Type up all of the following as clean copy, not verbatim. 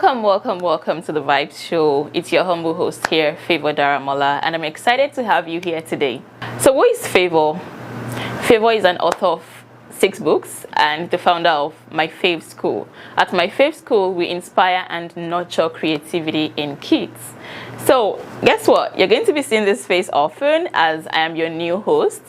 Welcome to the Vibes Show. It's your humble host here, Favour Daramola, and I'm excited to have you here today. So who is Favour? Favour is an author of 6 books and the founder of My Fave School. At My Fave School, we inspire and nurture creativity in kids. So guess what? You're going to be seeing this face often as I am your new host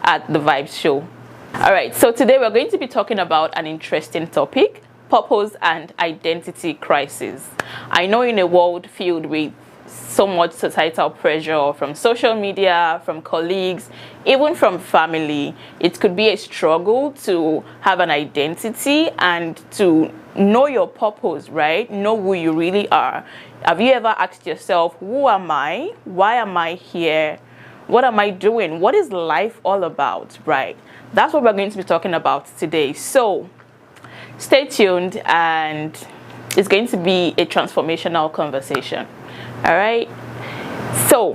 at the Vibes Show. Alright, so today we're going to be talking about an interesting topic: purpose and identity crisis. I know in a world filled with so much societal pressure from social media, from colleagues, even from family, it could be a struggle to have an identity and to know your purpose, right? Know who you really are. Have you ever asked yourself, who am I? Why am I here? What am I doing? What is life all about, right? That's what we're going to be talking about today. So stay tuned, and it's going to be a transformational conversation. All right, so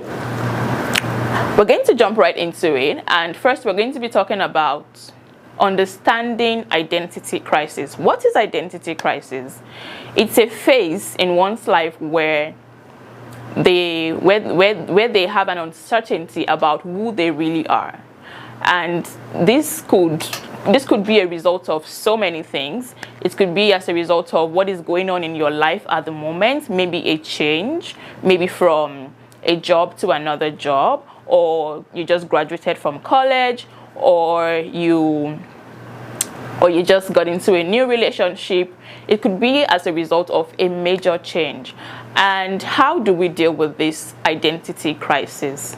we're going to jump right into it, and first we're going to be talking about understanding identity crisis. What is identity crisis? It's a phase in one's life where they have an uncertainty about who they really are, and this could be a result of so many things. It could be as a result of what is going on in your life at the moment, maybe a change, maybe from a job to another job, or you just graduated from college, or you just got into a new relationship. It could be as a result of a major change. And how do we deal with this identity crisis?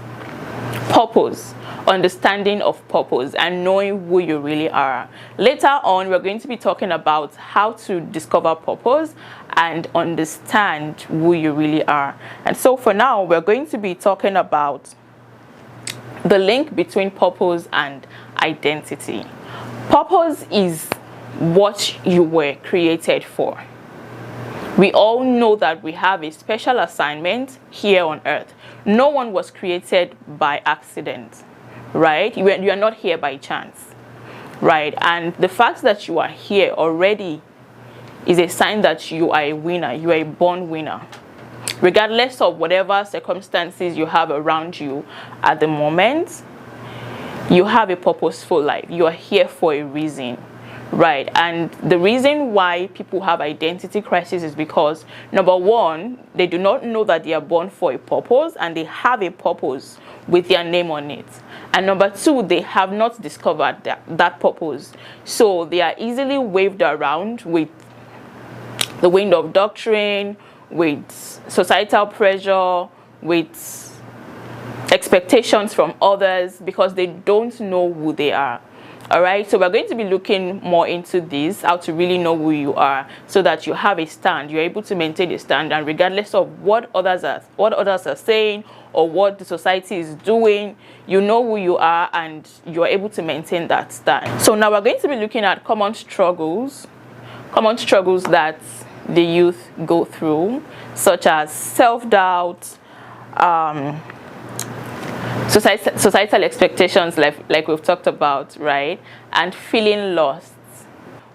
Purpose. Understanding of purpose and knowing who you really are. Later on, we're going to be talking about how to discover purpose and understand who you really are. And so for now, we're going to be talking about the link between purpose and identity. Purpose is what you were created for. We all know that we have a special assignment here on earth. No one was created by accident, right? You are not here by chance, right? And the fact that you are here already is a sign that you are a winner. You are a born winner. Regardless of whatever circumstances you have around you at the moment, you have a purposeful life. You are here for a reason, right? And the reason why people have identity crisis is because, number one, they do not know that they are born for a purpose and they have a purpose with their name on it. And number two, they have not discovered that purpose. So they are easily waved around with the wind of doctrine, with societal pressure, with expectations from others, because they don't know who they are. All right, so we're going to be looking more into this, how to really know who you are, so that you have a stand. You're able to maintain a stand, and regardless of what others are saying or what the society is doing, you know who you are and you are able to maintain that stand. So now we're going to be looking at common struggles that the youth go through, such as self-doubt, societal expectations, like we've talked about, right? And feeling lost.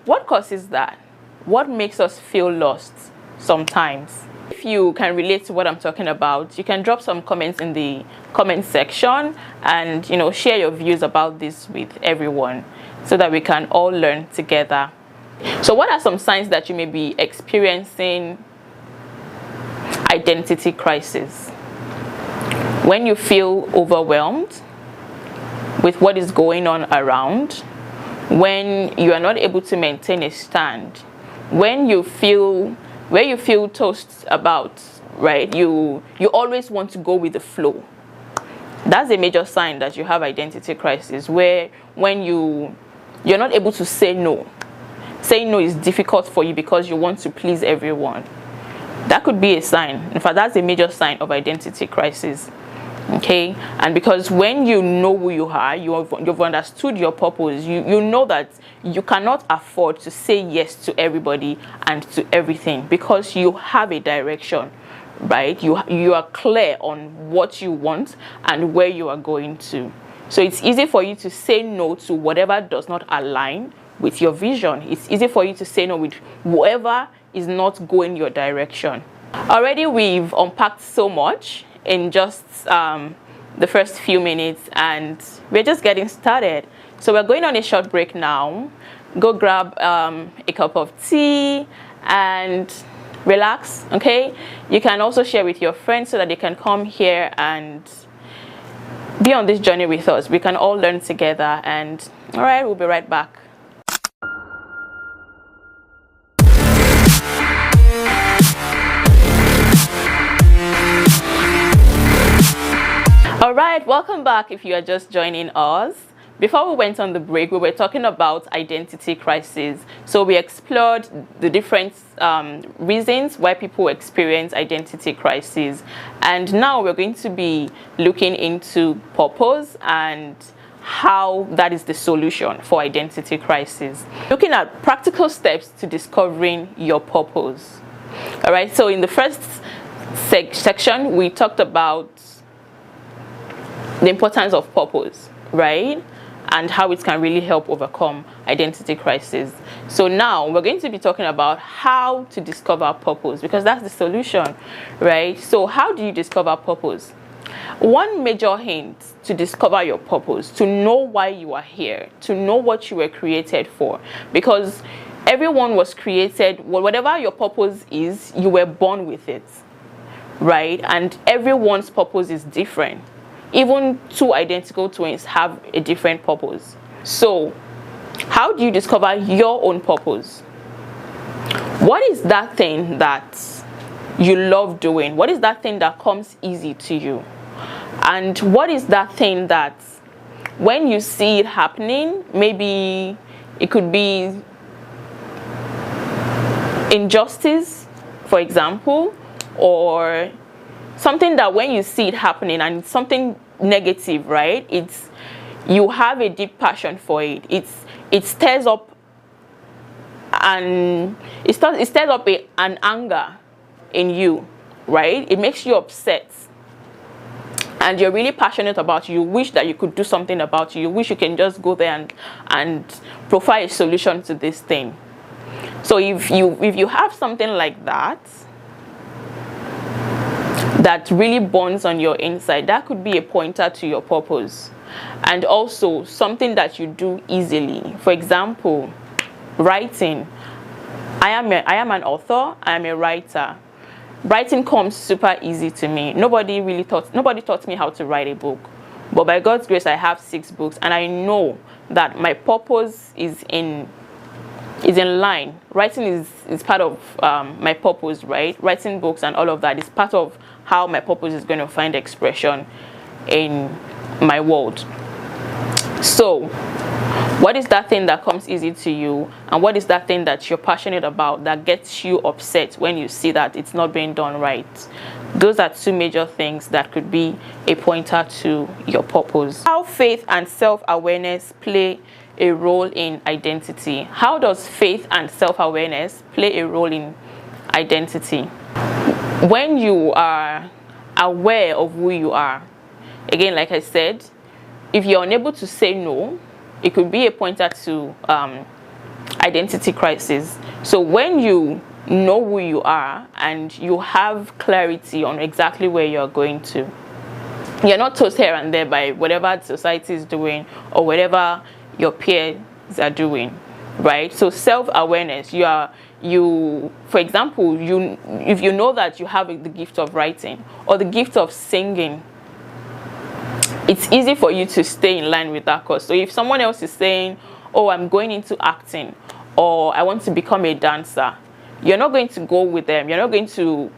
What causes that? What makes us feel lost sometimes? If you can relate to what I'm talking about, you can drop some comments in the comment section and share your views about this with everyone so that we can all learn together. So what are some signs that you may be experiencing identity crisis? When you feel overwhelmed with what is going on around, when you are not able to maintain a stand, when you feel tossed about, right? You always want to go with the flow. That's a major sign that you have identity crisis, where when you're not able to say no. Saying no is difficult for you because you want to please everyone. That could be a sign. In fact, that's a major sign of identity crisis. Okay, and because when you know who you are, you've understood your purpose, you know that you cannot afford to say yes to everybody and to everything, because you have a direction, right? You are clear on what you want and where you are going to. So it's easy for you to say no to whatever does not align with your vision. It's easy for you to say no with whoever is not going your direction. Already we've unpacked so much in just the first few minutes, and we're just getting started. So we're going on a short break now. Go grab a cup of tea and relax, okay? You can also share with your friends so that they can come here and be on this journey with us. We can all learn together. And all right, we'll be right back. All right, welcome back if you are just joining us. Before we went on the break, we were talking about identity crisis. So we explored the different reasons why people experience identity crisis. And now we're going to be looking into purpose and how that is the solution for identity crisis. Looking at practical steps to discovering your purpose. All right, so in the first section, we talked about the importance of purpose, right? And how it can really help overcome identity crisis. So now we're going to be talking about how to discover purpose, because that's the solution, right? So how do you discover purpose? One major hint to discover your purpose, to know why you are here, to know what you were created for, because everyone was created, whatever your purpose is, you were born with it, right? And everyone's purpose is different. Even two identical twins have a different purpose. So, how do you discover your own purpose? What is that thing that you love doing? What is that thing that comes easy to you? And what is that thing that when you see it happening, maybe it could be injustice, for example, or something that when you see it happening and it's something negative, right? You have a deep passion for it. It stirs up an anger in you, right? It makes you upset, and you're really passionate about it. You wish that you could do something about it. You wish you can just go there and provide a solution to this thing. So if you have something like that really burns on your inside, that could be a pointer to your purpose. And also something that you do easily. For example, writing. I am an author. I am a writer. Writing comes super easy to me. Nobody taught me how to write a book, but by God's grace I have 6 books, and I know that my purpose is in line. Writing is part of my purpose, right? Writing books and all of that is part of how my purpose is going to find expression in my world. So, what is that thing that comes easy to you, and what is that thing that you're passionate about that gets you upset when you see that it's not being done right? Those are 2 major things that could be a pointer to your purpose. How faith and self-awareness play a role in identity. How does faith and self-awareness play a role in identity? When you are aware of who you are, again, like I said, if you're unable to say no, it could be a pointer to identity crisis. So when you know who you are and you have clarity on exactly where you're going to, you're not tossed here and there by whatever society is doing or whatever your peers are doing, right? So self-awareness, for example, if you know that you have the gift of writing or the gift of singing, it's easy for you to stay in line with that cause. So if someone else is saying, oh, I'm going into acting, or I want to become a dancer, you're not going to go with them. You're not going to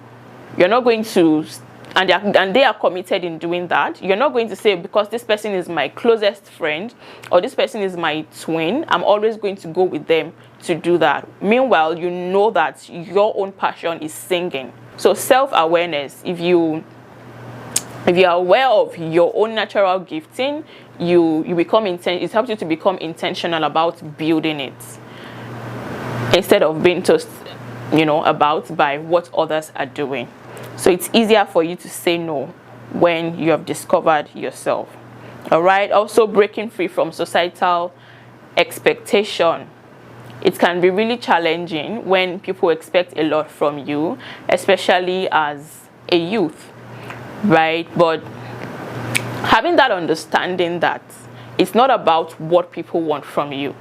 and they are committed in doing that. You're not going to say, because this person is my closest friend or this person is my twin, I'm always going to go with them to do that. Meanwhile, you know that your own passion is singing. So self-awareness, if you are aware of your own natural gifting, it helps you to become intentional about building it instead of being tossed about by what others are doing. So it's easier for you to say no when you have discovered yourself. All right. Also, breaking free from societal expectation it can be really challenging when people expect a lot from you, especially as a youth, right? But having that understanding that it's not about what people want from you,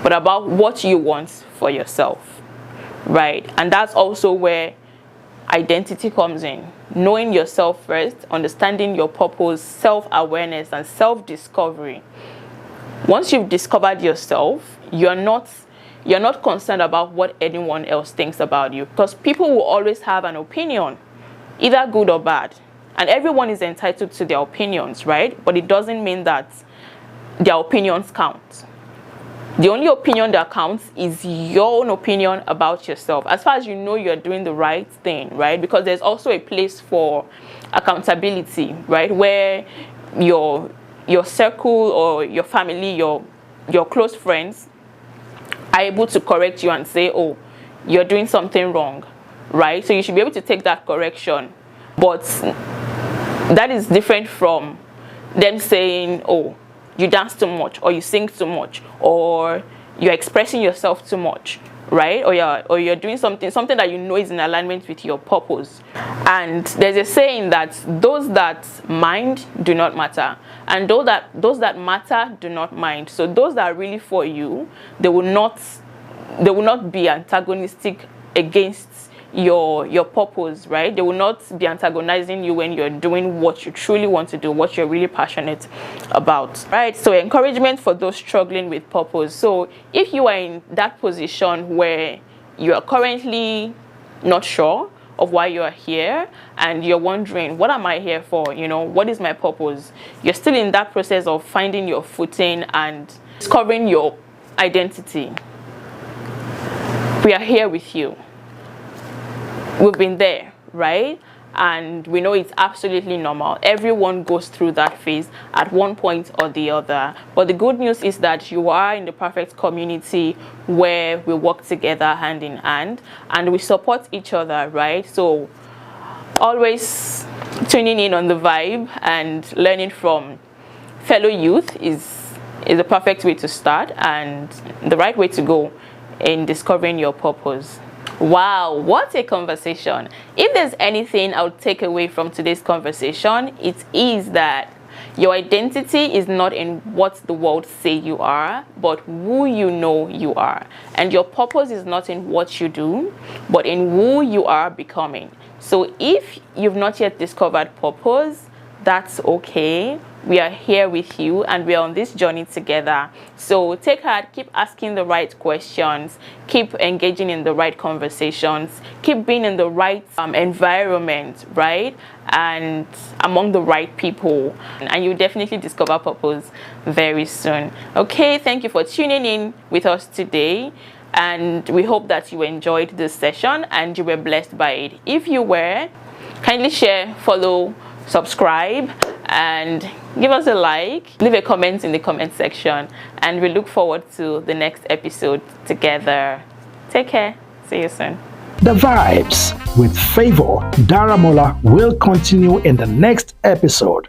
but about what you want for yourself, right? And that's also where identity comes in. Knowing yourself first, understanding your purpose, self-awareness, and self-discovery. Once you've discovered yourself, you're not concerned about what anyone else thinks about you, because people will always have an opinion, either good or bad, and everyone is entitled to their opinions, right? But it doesn't mean that their opinions count. The only opinion that counts is your own opinion about yourself, as far as you know you're doing the right thing, right? Because there's also a place for accountability, right? Where your circle or your family, your close friends are able to correct you and say, oh, you're doing something wrong, right? So you should be able to take that correction. But that is different from them saying, oh, you dance too much, or you sing too much, or you're expressing yourself too much, right? Or you're doing something that you know is in alignment with your purpose. And there's a saying that those that mind do not matter, and those that matter do not mind. So those that are really for you, they will not be antagonistic against your purpose, right? They will not be antagonizing you when you're doing what you truly want to do, what you're really passionate about, right? So encouragement for those struggling with purpose. So if you are in that position where you are currently not sure of why you are here and you're wondering, what am I here for? You know, what is my purpose? You're still in that process of finding your footing and discovering your identity. We are here with you. We've been there, right? And we know it's absolutely normal. Everyone goes through that phase at one point or the other. But the good news is that you are in the perfect community where we work together hand in hand and we support each other, right? So always tuning in on the vibe and learning from fellow youth is the perfect way to start and the right way to go in discovering your purpose. Wow, what a conversation. If there's anything I would take away from today's conversation, it is that your identity is not in what the world say you are, but who you know you are. And your purpose is not in what you do, but in who you are becoming. So if you've not yet discovered purpose, that's okay. We are here with you and we are on this journey together. So take heart, keep asking the right questions, keep engaging in the right conversations, keep being in the right environment, right? And among the right people. And you'll definitely discover purpose very soon. Okay, thank you for tuning in with us today. And we hope that you enjoyed this session and you were blessed by it. If you were, kindly share, follow, subscribe, and give us a like, leave a comment in the comment section, and we look forward to the next episode together. Take care. See you soon. The Vibes with Favour Daramola will continue in the next episode.